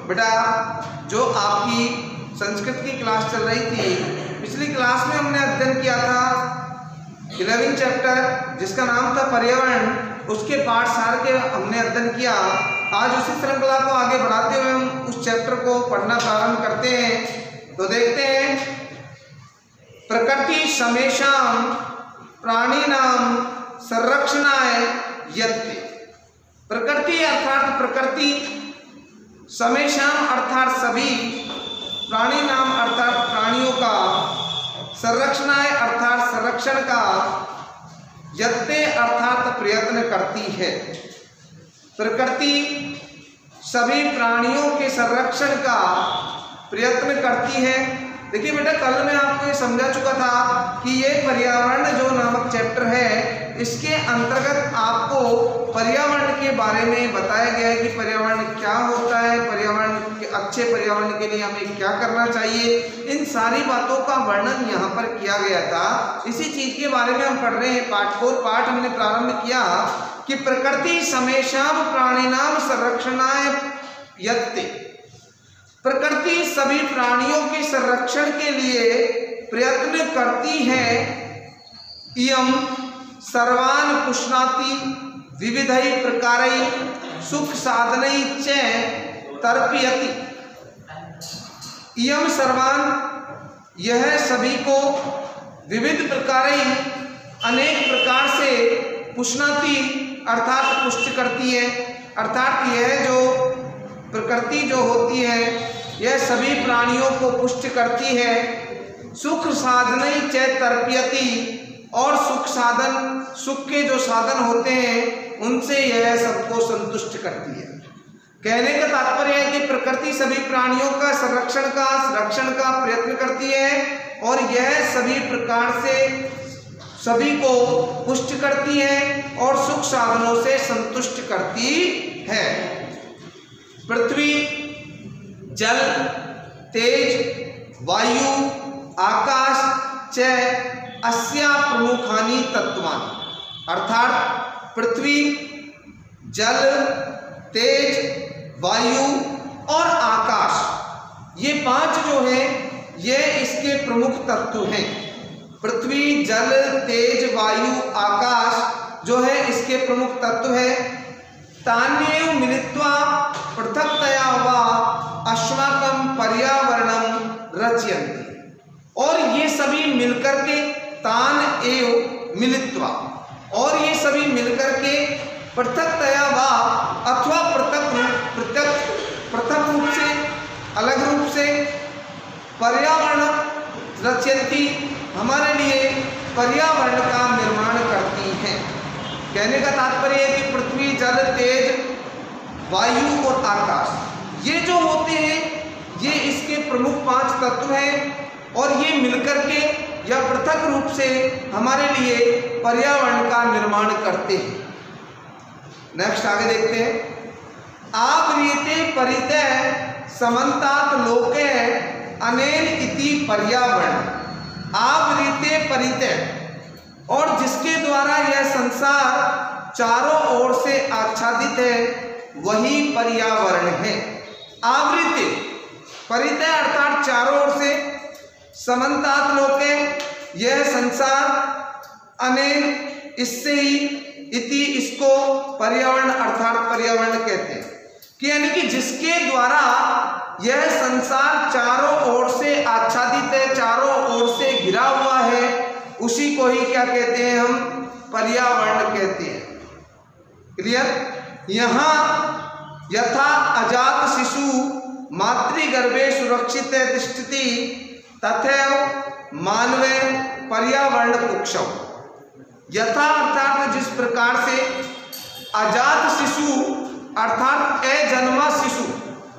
बेटा जो आपकी संस्कृत की क्लास चल रही थी, पिछली क्लास में हमने अध्ययन किया था 11 चैप्टर जिसका नाम था पर्यावरण, उसके पाठ सार के हमने अध्ययन किया। आज उसी श्रृंखला को आगे बढ़ाते हुए हम उस चैप्टर को पढ़ना प्रारंभ करते हैं। तो देखते हैं, प्रकृति समेषां प्राणिनां संरक्षणाय यत्ते। प्रकृति अर्थात प्रकृति, समेषां अर्थात सभी, प्राणिनां अर्थात प्राणियों का, संरक्षणाय अर्थात संरक्षण का, यत्ते अर्थात प्रयत्न करती है। प्रकृति सभी प्राणियों के संरक्षण का प्रयत्न करती है। देखिए बेटा, कल मैं आपको ये समझा चुका था कि ये पर्यावरण जो नामक चैप्टर है, इसके अंतर्गत आपको पर्यावरण के बारे में बताया गया है कि पर्यावरण क्या होता है, पर्यावरण के अच्छे पर्यावरण के लिए हमें क्या करना चाहिए, इन सारी बातों का वर्णन यहाँ पर किया गया था। इसी चीज के बारे में हम पढ़ रहे हैं। पाठ 4 पाठ हमने प्रारंभ किया कि प्रकृति समेषां प्राणिनां संरक्षणाय यत्ते। प्रकृति सभी प्राणियों के संरक्षण के लिए प्रयत्न करती है। इयं सर्वान् पुष्णाति विविधै प्रकारै सुख साधनै च तर्पयति। इयं सर्वान्, यह सभी को, विविध प्रकारै अनेक प्रकार से, पुष्णाति अर्थात पुष्ट करती है। अर्थात यह जो प्रकृति जो होती है, यह सभी प्राणियों को पुष्ट करती है। सुख साधनै च तर्पयति, और सुख साधन, सुख के जो साधन होते हैं उनसे यह सबको संतुष्ट करती है। कहने का तात्पर्य है कि प्रकृति सभी प्राणियों का संरक्षण का प्रयत्न करती है और यह सभी प्रकार से सभी को पुष्ट करती है और सुख साधनों से संतुष्ट करती है। पृथ्वी, जल, तेज, वायु, आकाश च अस्या प्रमुखानि तत्वानि। अर्थात पृथ्वी, जल, तेज, वायु और आकाश, ये 5 जो हैं ये इसके प्रमुख तत्व हैं। पृथ्वी, जल, तेज, वायु, आकाश जो है इसके प्रमुख तत्व है। तान्येव मिलित्वा पृथक्तया वा अस्माकं पर्यावरणं रचयन्ति। और ये सभी मिलकर के, तान एव मिलित्वा, और ये सभी मिलकर के, पृथक्तया वा अथवा पृथक रूप से, अलग रूप से, पर्यावरण रचयन्ति, हमारे लिए पर्यावरण का निर्माण करती हैं। कहने का तात्पर्य है कि पृथ्वी, जल, तेज, वायु और आकाश, ये जो होते हैं ये इसके प्रमुख 5 तत्व हैं और ये मिलकर के या पृथक रूप से हमारे लिए पर्यावरण का निर्माण करते हैं। नेक्स्ट आगे देखते हैं। आवृते परितः समन्तात लोके अनेन इति पर्यावरण। आवृते परितः, और जिसके द्वारा यह संसार चारों ओर से आच्छादित है, वही पर्यावरण है। आवृते, परितः अर्थात चारों ओर से, समन्तात लोके, यह संसार, अनेन इससे ही, इति इसको पर्यावरण अर्थात पर्यावरण कहते हैं कि यानी कि जिसके द्वारा यह संसार चारों ओर से आच्छादित है, चारों ओर से घिरा हुआ है, उसी को ही क्या कहते हैं हम? पर्यावरण कहते हैं। क्लियर? यहाँ यथा अजात शिशु मातृगर्भे सुरक्षित तिष्ठति तथैव मानवे पर्यावरण कुक्षौ। यथा अर्थात जिस प्रकार से, अजात शिशु अर्थात अजन्मा शिशु,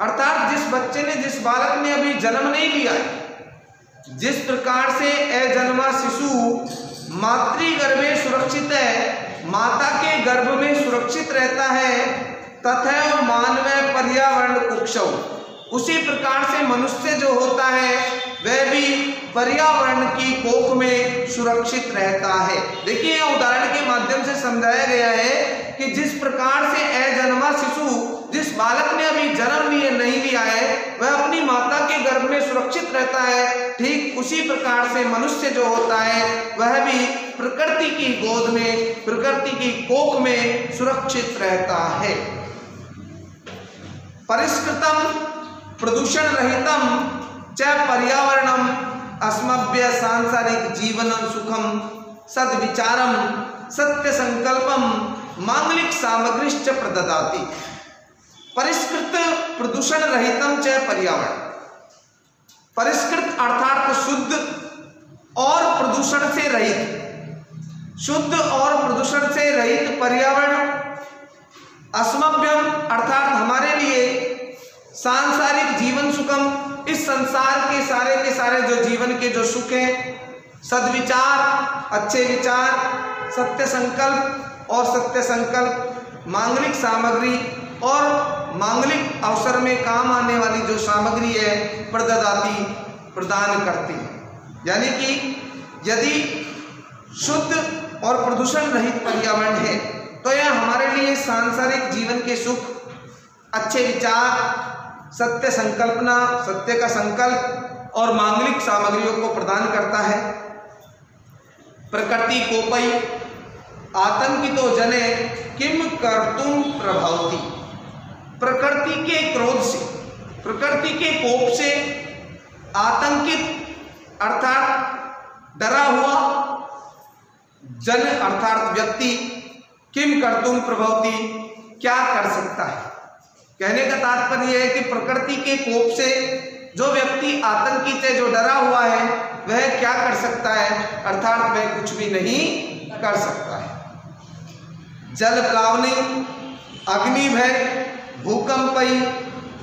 अर्थात जिस बच्चे ने, जिस बालक ने अभी जन्म नहीं लिया है, जिस प्रकार से अजन्मा शिशु मातृगर्भे सुरक्षित है, माता के गर्भ में सुरक्षित रहता है, तथैव मानवे पर्यावरण कुक्षौ, उसी प्रकार से मनुष्य जो होता है वह भी पर्यावरण की कोख में सुरक्षित रहता है। देखिए यह उदाहरण के माध्यम से समझाया गया है कि जिस प्रकार से अजन्मा शिशु, जिस बालक ने अभी जन्म नहीं लिया है, सुरक्षित रहता है, ठीक उसी प्रकार से मनुष्य जो होता है वह भी प्रकृति की गोद में, प्रकृति की कोख में सुरक्षित रहता है। परिष्कृतम प्रदूषण रहितम च पर्यावरणम अस्मभ्य सांसारिक जीवनम सुखम सद्विचारम सत्य संकल्पम मांगलिक सामग्रीश्च प्रददाति। परिष्कृत प्रदूषण रहितम च पर्यावरण, परिष्कृत अर्थात शुद्ध और प्रदूषण से रहित, शुद्ध और प्रदूषण से रहित पर्यावरण, अस्मभ्यम अर्थात हमारे लिए, सांसारिक जीवन सुखम इस संसार के सारे जो जीवन के जो सुख हैं, सद्विचार अच्छे विचार, सत्य संकल्प और सत्य संकल्प, मांगलिक सामग्री और मांगलिक अवसर में काम आने वाली जो सामग्री है प्रददाति प्रदान करती है। यानी कि यदि शुद्ध और प्रदूषण रहित पर्यावरण है तो यह हमारे लिए सांसारिक जीवन के सुख, अच्छे विचार, सत्य संकल्पना, सत्य का संकल्प और मांगलिक सामग्रियों को प्रदान करता है। प्रकृति कोपई आतंकितो जने किम कर्तुम प्रभवति। प्रकृति के क्रोध से, प्रकृति के कोप से आतंकित अर्थात डरा हुआ जन अर्थात व्यक्ति किम कर्तुम प्रभवति क्या कर सकता है। कहने का तात्पर्य यह है कि प्रकृति के कोप से जो व्यक्ति आतंकित है, जो डरा हुआ है, वह क्या कर सकता है, अर्थात वह कुछ भी नहीं कर सकता है। जल प्लावनी अग्निभय भूकंपई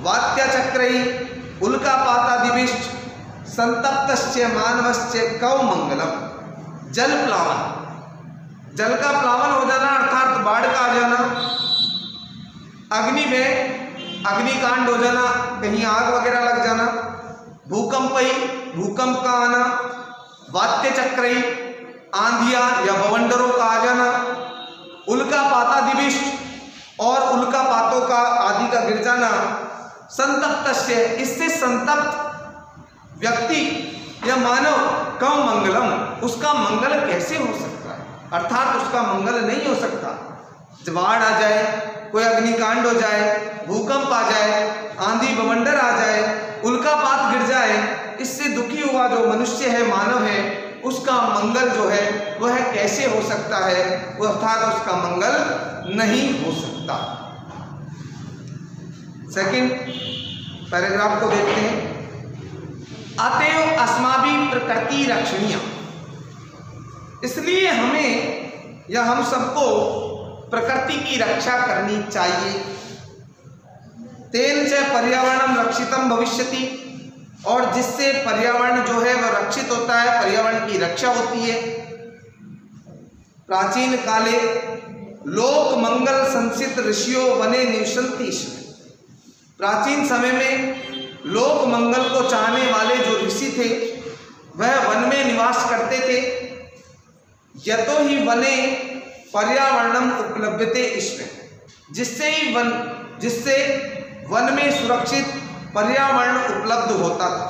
वात्याचक्रई उल्कापातादिभिश्च संतप्तस्य मानवस्य कौ मंगलम। जल प्लावन, जल का प्लावन हो जाना अर्थात बाढ़ का आ जाना, अग्नि में अग्निकांड हो जाना, कहीं आग वगैरह लग जाना, भूकंपई भूकंप का आना, वात्याचक्रई आंधिया या बवंडरों का आ जाना, उल्कापातादिभिश्च और उल्कापातों का आदि का गिर जाना, संतप्तस्य इससे संतप्त व्यक्ति या मानव कौ मंगलम उसका मंगल कैसे हो सकता है, अर्थात उसका मंगल नहीं हो सकता। बाढ़ आ जाए, कोई अग्निकांड हो जाए, भूकंप आ जाए, आंधी बवंडर आ जाए, उल्कापात गिर जाए, इससे दुखी हुआ जो मनुष्य है, मानव है, उसका मंगल जो है वह कैसे हो सकता है, वो अर्थात उसका मंगल नहीं हो सकता। सेकंड पैराग्राफ को देखते हैं। अतएव अस्माभि प्रकृति रक्षणीय, इसलिए हमें या हम सबको प्रकृति की रक्षा करनी चाहिए। तेन च पर्यावरणम रक्षितम भविष्यति, और जिससे पर्यावरण जो है वह रक्षित होता है, पर्यावरण की रक्षा होती है। प्राचीन काले लोक मंगल संसित ऋषियों वने निवसन्ति। प्राचीन समय में लोक मंगल को चाहने वाले जो ऋषि थे वह वन में निवास करते थे। यतो ही वने पर्यावरणम उपलब्धते इसमें, जिससे वन में सुरक्षित पर्यावरण उपलब्ध होता था।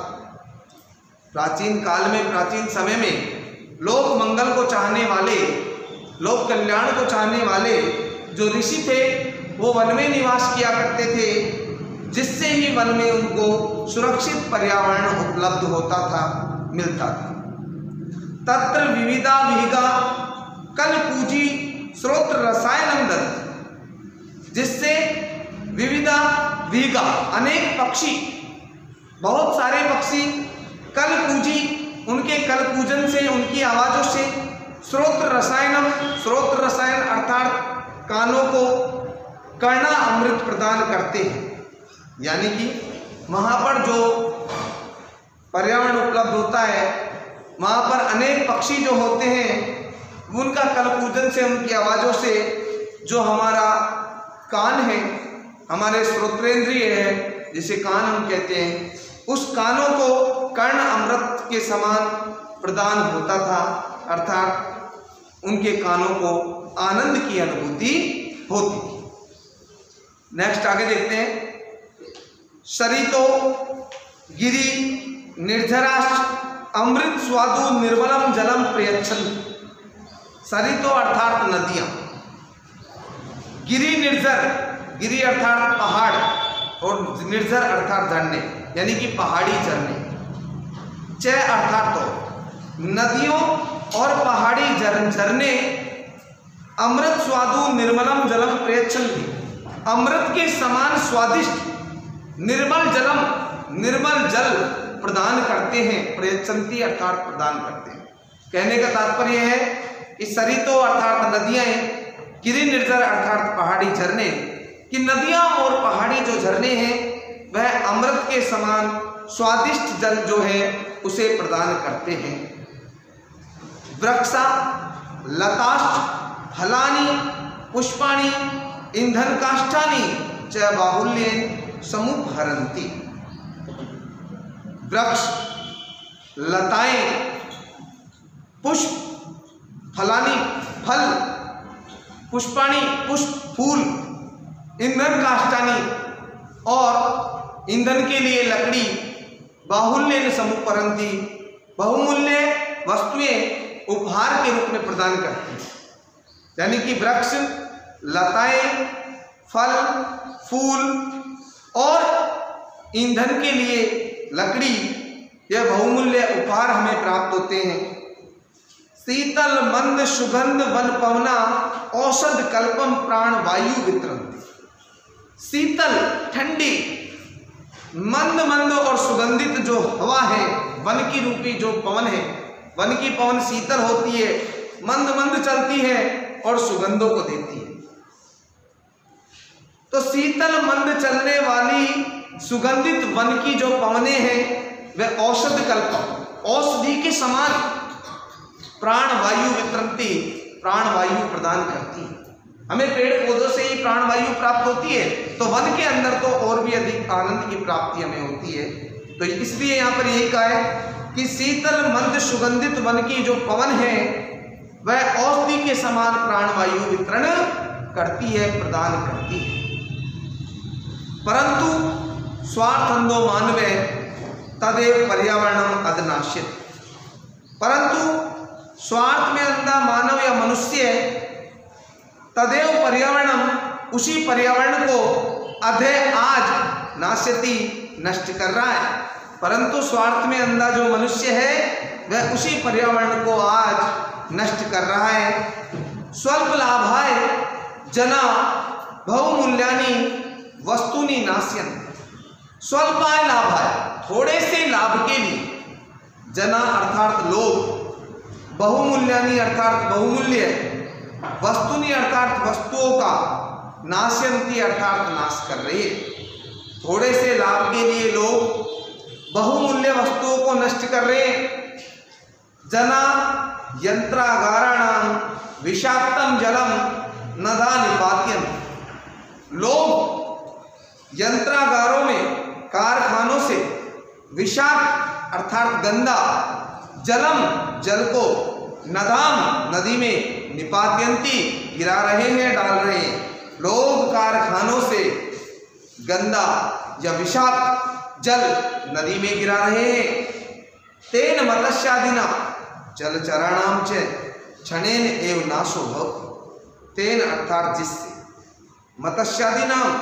प्राचीन काल में, प्राचीन समय में लोक मंगल को चाहने वाले, लोक कल्याण को चाहने वाले जो ऋषि थे वो वन में निवास किया करते थे, जिससे ही वन में उनको सुरक्षित पर्यावरण उपलब्ध होता था, मिलता था। तत्र विविधा विहिगा कल पूजी स्रोत रसायनम दत्त, जिससे विविधा विहिगा अनेक पक्षी, बहुत सारे पक्षी कल पूजी उनके कल पूजन से, उनकी आवाज़ों से, स्रोत रसायनम, स्रोत रसायन अर्थात कानों को कर्णा अमृत प्रदान करते हैं। यानी कि वहाँ पर जो पर्यावरण उपलब्ध होता है वहाँ पर अनेक पक्षी जो होते हैं उनका कल पूजन से, उनकी आवाज़ों से जो हमारा कान है, हमारे श्रोत्रेंद्रिय है जिसे कान हम कहते हैं, उस कानों को कर्ण अमृत के समान प्रदान होता था, अर्थात उनके कानों को आनंद की अनुभूति होती थी। नेक्स्ट आगे देखते हैं। सरितो गिरी निर्झराश्च अमृत स्वादु निर्मलम जलम प्रयच्छन्ति। सरितो अर्थात नदियां, गिरि निर्झर, गिरि अर्थात पहाड़ और निर्झर अर्थात झरने, यानी कि पहाड़ी झरने। च अर्थात तो नदियों और पहाड़ी झरने अमृत स्वादु निर्मलम जलम प्रयच्छन्ति, अमृत के समान स्वादिष्ट निर्मल जल प्रदान करते हैं। प्रयच्छन्ति अर्थात प्रदान करते हैं। कहने का तात्पर्य है कि सरितो अर्थात नदियां, गिरि निर्झर अर्थात पहाड़ी झरने, कि नदियां और पहाड़ी जो झरने हैं वह अमृत के समान स्वादिष्ट जल जो है उसे प्रदान करते हैं। वृक्षा लताश्च फलानि पुष्पाणि ईंधन काष्ठानि च बाहुल्येन समुपहरन्ति। वृक्ष, लताएं, पुष्प, फलानि फल, पुष्पाणि पुष्प फूल, ईंधन काष्ठानि और ईंधन के लिए लकड़ी, बाहुल्येन समुपहरन्ति बहुमूल्य वस्तुएं उपहार के रूप में प्रदान करती हैं। यानी कि वृक्ष, लताएं, फल, फूल और ईंधन के लिए लकड़ी, यह बहुमूल्य उपहार हमें प्राप्त होते हैं। शीतल मंद सुगंध वन पवना औषध कल्पम प्राण वायु वितरन्ति। शीतल ठंडी, मंद और सुगंधित जो हवा है, वन की रूपी जो पवन है, वन की पवन शीतल होती है, मंद चलती है और सुगंधों को देती है। तो शीतल मंद चलने वाली सुगंधित वन की जो पवनें हैं वह औषध कल्प, औषधि के समान प्राण वायु वितरन्ति, प्राण वायु प्रदान करती है। हमें पेड़ पौधों से ही प्राण वायु प्राप्त होती है, तो वन के अंदर तो और भी अधिक आनंद की प्राप्ति हमें होती है। तो इसलिए यहाँ पर यही कहा है कि शीतल मंद सुगंधित वन की जो पवन है वह औषधि के समान प्राण वायु वितरण करती है, प्रदान करती है। परंतु स्वार्थंदो मानवे तदेव पर्यावरणम अदनाश्यति। परंतु स्वार्थ में अंधा मानव या मनुष्य तदेव पर्यावरणम, उसी पर्यावरण को अधे आज नाश्यति, नष्ट कर रहा है। परंतु स्वार्थ में अंधा जो मनुष्य है वह उसी पर्यावरण को आज नष्ट कर रहा है। स्वल्प लाभाय जना बहुमूल्यानि वस्तुनि नाश्यन्। स्वल्पाय लाभाय, थोड़े से लाभ के लिए, जना अर्थात लोग, बहुमूल्यानि अर्थात बहुमूल्य, वस्तुनि अर्थात वस्तुओं का, नाश्यन्ति अर्थात नाश कर रहे। थोड़े से लाभ के लिए लोग बहुमूल्य वस्तुओं को नष्ट कर रहे। जना यंत्रागाराणाम विषाक्तम जलम नदा निपात्यन। लोग यंत्रागारों में, कारखानों से विषाक्त अर्थात गंदा जलम, जल को, नदाम नदी में, निपात्यंती गिरा रहे हैं, डाल रहे हैं। लोग कारखानों से गंदा या विषाक्त जल नदी में गिरा रहे हैं। तेन मत्स्यादिना जलचराणाम च क्षणेन एव नाशो भवति। तेन अर्थात जिससे, मत्स्यादिनाम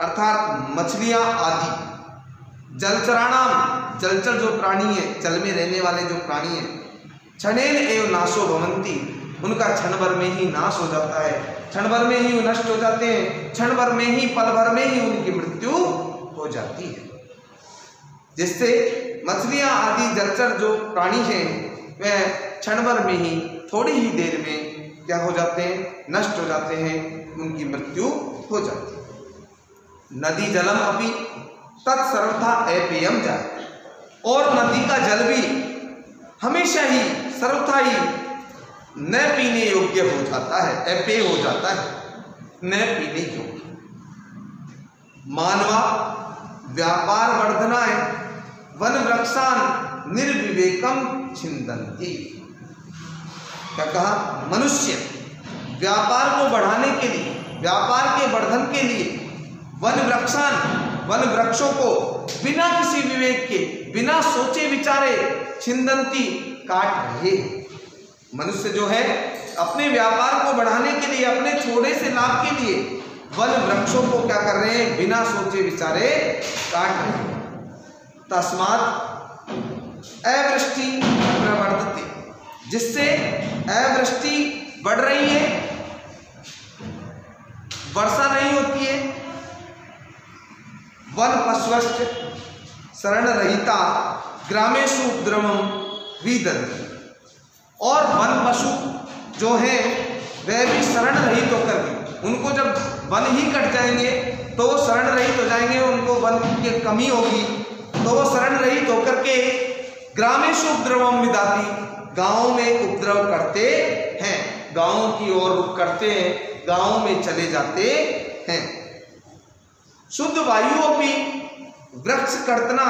अर्थात मछलियां आदि, जलचराणाम जलचर जो प्राणी है, जल में रहने वाले जो प्राणी है, क्षणेन एव नाशो भवन्ति, उनका क्षण भर में ही नाश हो जाता है, क्षण भर में ही नष्ट हो जाते हैं, क्षण भर में ही, पल भर में ही उनकी मृत्यु हो जाती है। जिससे मछलियां आदि जलचर जो प्राणी हैं वह क्षण भर में ही, थोड़ी ही देर में क्या हो जाते हैं, नष्ट हो जाते हैं, उनकी मृत्यु हो जाती है। नदी जलम अपि तत्सर्वथा अपेयम जाए, और नदी का जल भी हमेशा ही, सर्वथा ही न पीने योग्य हो जाता है, अपेय हो जाता है, न पीने योग्य। मानवा व्यापार वर्धनाय वन वृक्षान निर्विवेकम छिन्दन्ति। क्या कहा? मनुष्य व्यापार को बढ़ाने के लिए, व्यापार के वर्धन के लिए वन वृक्षान, वन वृक्षों को बिना किसी विवेक के, बिना सोचे विचारे छिंदंती, काट रहे हैं। मनुष्य जो है अपने व्यापार को बढ़ाने के लिए, अपने थोड़े से लाभ के लिए वन वृक्षों को क्या कर रहे हैं, बिना सोचे विचारे काट रहे हैं। तस्मात् अवृष्टि प्रवर्धते, जिससे अवृष्टि बढ़ रही है, वर्षा नहीं होती है। वन पशुश्च शरण रहिता ग्रामेषु उपद्रवम विदधति, और वन पशु जो है वह भी शरण रहित होकर भी, उनको जब वन ही कट जाएंगे तो वो शरण रहित हो जाएंगे, उनको वन की कमी होगी तो वो शरण रहित होकर के ग्रामेषु उपद्रवम विदधति, गाँव में उपद्रव करते हैं, गाँव की ओर रुख करते हैं, गाँव में चले जाते हैं। शुद्ध वायुओपि वृक्ष कर्तना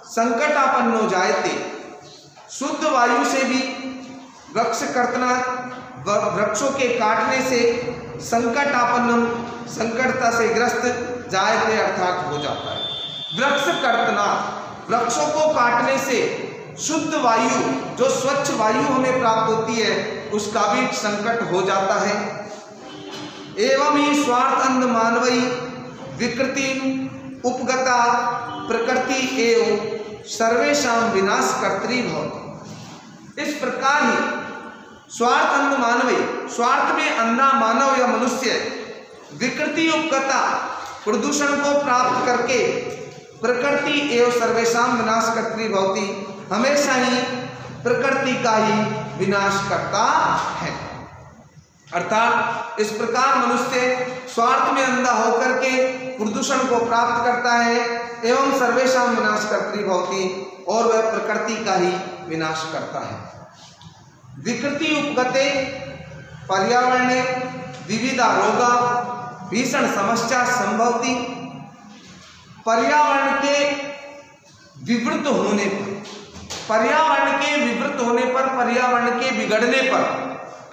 संकटापन्नो जायते, शुद्ध वायु से भी वृक्ष कर्तना, वृक्षों के काटने से संकटापन्नम, संकटता से ग्रस्त, जायते अर्थात हो जाता है। वृक्ष कर्तना, वृक्षों को काटने से शुद्ध वायु, जो स्वच्छ वायु हमें प्राप्त होती है, उसका भी संकट हो जाता है। एवं ही स्वार्थ अंध मानवई विकृति उपगता प्रकृति एवं सर्वेशाम विनाश कर्त्री भवति। इस प्रकार ही स्वार्थ अंध मानवई, स्वार्थ में अंधा मानव या मनुष्य विकृति उपगता, प्रदूषण को प्राप्त करके प्रकृति एवं सर्वेशाम विनाश कर्त्री भवति, हमेशा ही प्रकृति का ही विनाश करता है। अर्थात इस प्रकार मनुष्य स्वार्थ में अंधा होकर के प्रदूषण को प्राप्त करता है एवं सर्वेशाम विनाश कर्त्री भवति, और वह प्रकृति का ही विनाश करता है। विकृति उपगते पर्यावरणे विविधा रोगा भीषण समस्या संभवती, पर्यावरण के विवृत होने पर, पर्यावरण के विवृत होने पर, पर्यावरण के बिगड़ने पर,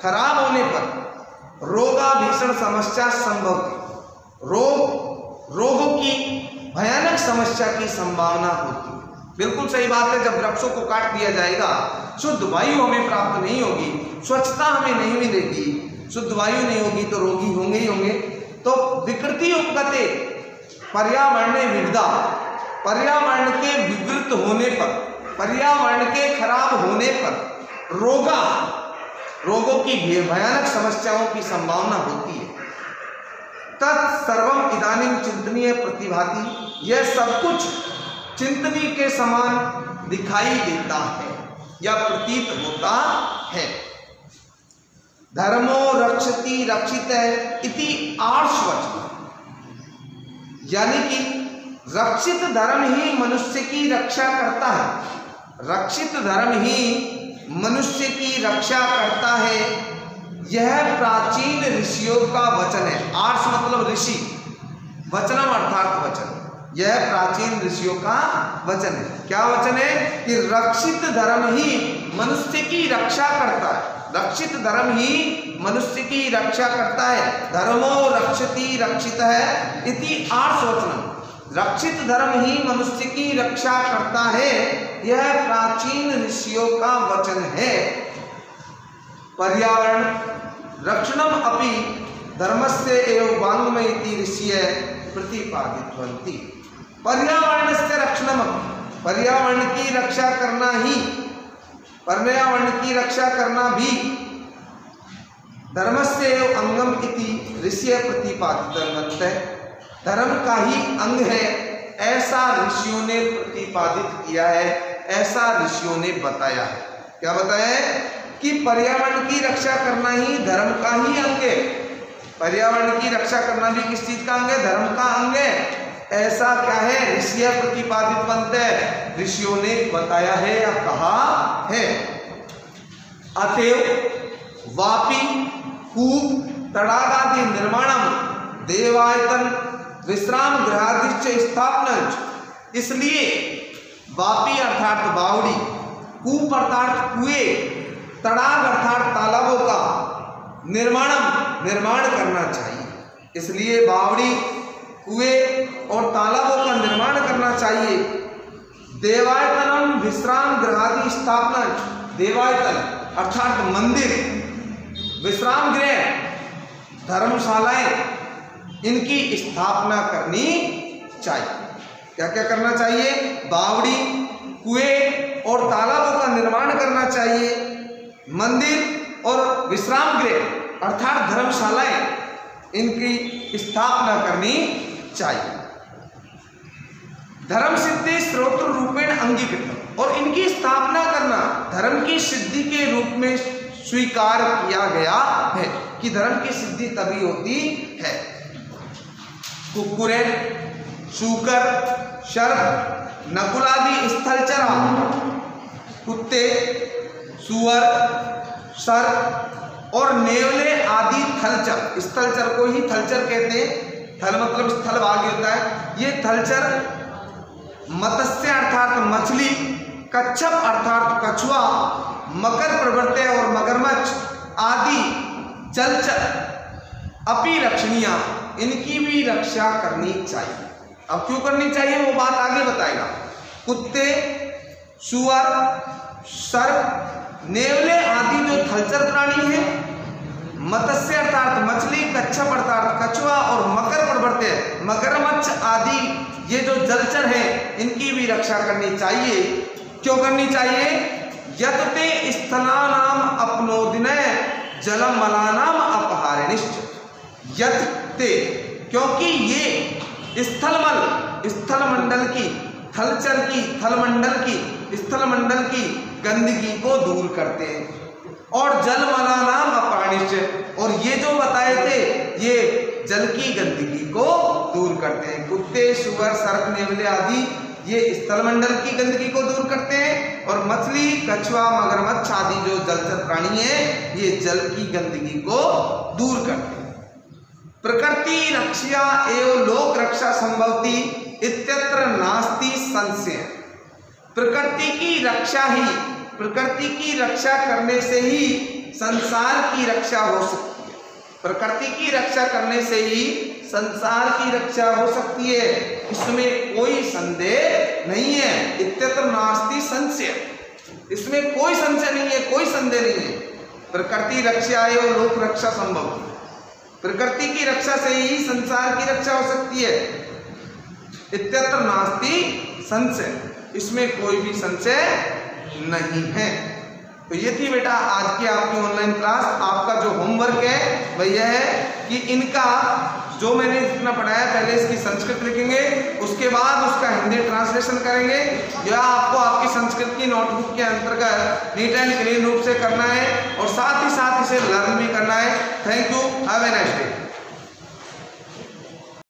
खराब होने पर रोगा भीषण समस्या संभवती, रोगों की भयानक समस्या की संभावना होती है। बिल्कुल सही बात है। जब वृक्षों को काट दिया जाएगा, शुद्ध वायु हमें प्राप्त नहीं होगी, स्वच्छता हमें नहीं मिलेगी, शुद्ध वायु नहीं होगी तो रोगी होंगे ही होंगे। तो विकृति उपगते पर्यावरण विविधा, पर्यावरण के विवृत होने पर, पर्यावरण के खराब होने पर रोगों की भयानक समस्याओं की संभावना होती है। तत्सर्वम इदानीं चिंतनीय प्रतिभाति, यह सब कुछ चिंतनीय के समान दिखाई देता है या प्रतीत होता है। धर्मो रक्षति रक्षित इति आर्षवचन, यानी कि रक्षित धर्म ही मनुष्य की रक्षा करता है, रक्षित धर्म ही मनुष्य की रक्षा करता है। यह प्राचीन ऋषियों का वचन है। आर्ष मतलब ऋषि, वचनम अर्थात वचन, यह प्राचीन ऋषियों का वचन है। क्या वचन है? कि रक्षित धर्म ही मनुष्य की रक्षा करता है, रक्षित धर्म ही मनुष्य की रक्षा करता है। धर्मो रक्षति रक्षित है इति आर्ष वचनम, रक्षित धर्म ही मनुष्य की रक्षा करता है, यह प्राचीन ऋषियों का वचन है। पर्यावरण रक्षणम अपि धर्मस्य एवं वाङ्मय इति ऋषिय प्रतिपादितवन्ति। पर्यावरण से रक्षणम, पर्यावरण की रक्षा करना ही, पर्यावरण की रक्षा करना भी धर्मस्य एवं अंगम इति ऋषिय प्रतिपादितवन्ति, धर्म का ही अंग है, ऐसा ऋषियों ने प्रतिपादित किया है, ऐसा ऋषियों ने बताया है। क्या बताया है? कि पर्यावरण की रक्षा करना ही धर्म का ही अंग है। पर्यावरण की रक्षा करना भी किस चीज का अंग है? धर्म का अंग है। ऐसा क्या है? ऋषिय प्रतिपादित बनते हैं, ऋषियों ने बताया है या कहा है। अतएव वापी कूप तड़ाग आदि निर्माणम देवायतन विश्राम गृहादिश्च स्थापना, इसलिए वापी अर्थात बावड़ी, कूप अर्थात कुएं, तड़ाग अर्थात तालाबों का निर्माण करना चाहिए। इसलिए बावड़ी, कुएं और तालाबों का निर्माण करना चाहिए। देवायतनम विश्राम गृहादि स्थापना, देवायतन अर्थात मंदिर, विश्राम गृह, धर्मशालाएं, इनकी स्थापना करनी चाहिए। क्या क्या करना चाहिए? बावड़ी, कुएं और तालाबों का निर्माण करना चाहिए। मंदिर और विश्राम गृह अर्थात धर्मशालाएं, इनकी स्थापना करनी चाहिए। धर्म सिद्धि स्रोत रूपेण अंगीकृत, और इनकी स्थापना करना धर्म की सिद्धि के रूप में स्वीकार किया गया है कि धर्म की सिद्धि तभी होती है। कुक्कुरे, शूकर, सर्प, नकुलादि स्थलचर, कुत्ते, सुअर, सर्प और नेवले आदि थलचर, स्थलचर को ही थलचर कहते हैं। थल मतलब स्थल भाग होता है। ये थलचर मत्स्य अर्थात मछली, कच्छप अर्थात कछुआ, मकर प्रवृत्ति और मगरमच्छ आदि जलचर अपि रक्षणीय, इनकी भी रक्षा करनी चाहिए। अब क्यों करनी चाहिए वो बात आगे बताएगा। कुत्ते, सुअर, सर्प, नेवले आदि जो थलचर प्राणी हैं, मत्स्य अर्थात मछली, कच्छप अर्थात कछुआ और मकर प्रवृत्ति मगरमच्छ आदि ये जो जलचर हैं, इनकी भी रक्षा करनी चाहिए। क्यों करनी चाहिए? यत्ते स्थलानाम अपनोदिनय जलम मलानाम अपहारिनिश्च, यत्ते क्योंकि ये स्थल मंडल की, थलचर की, स्थल मंडल की गंदगी को दूर करते हैं, और जल मलानाम अपहारिनिश्च, और ये जो बताए थे ये जल की गंदगी को दूर करते हैं। कुत्ते, सुअर, सर्प, नेवले आदि ये स्थलमंडल की गंदगी को दूर करते हैं, और मछली, कछुआ, मगरमच्छ आदि जो जलचर प्राणी हैं ये जल की गंदगी को दूर करते हैं। प्रकृति रक्षा एवं लोक रक्षा संभवती इत्यत्र नास्ति संशय। प्रकृति की रक्षा करने से ही संसार की रक्षा हो सकती है। प्रकृति की रक्षा करने से ही संसार की रक्षा हो सकती है, इसमें कोई संदेह नहीं है। इत्यत्र नास्ति संशय, इसमें कोई संशय नहीं है, कोई संदेह नहीं है। प्रकृति रक्षा एवं लोक रक्षा संभव, प्रकृति की रक्षा से ही संसार की रक्षा हो सकती है। इत्यत्र नास्ति संशय, इसमें कोई भी संशय नहीं है। तो ये थी बेटा आज की आपकी ऑनलाइन क्लास। आपका जो होमवर्क है वह यह है कि इनका जो मैंने जितना पढ़ाया पहले इसकी संस्कृत लिखेंगे, उसके बाद उसका हिंदी ट्रांसलेशन करेंगे। यह आपको आपकी संस्कृत की नोटबुक के अंतर्गत नीट एंड क्लीन रूप से करना है, और साथ ही साथ इसे लर्न भी करना है। Thank you, have a nice day.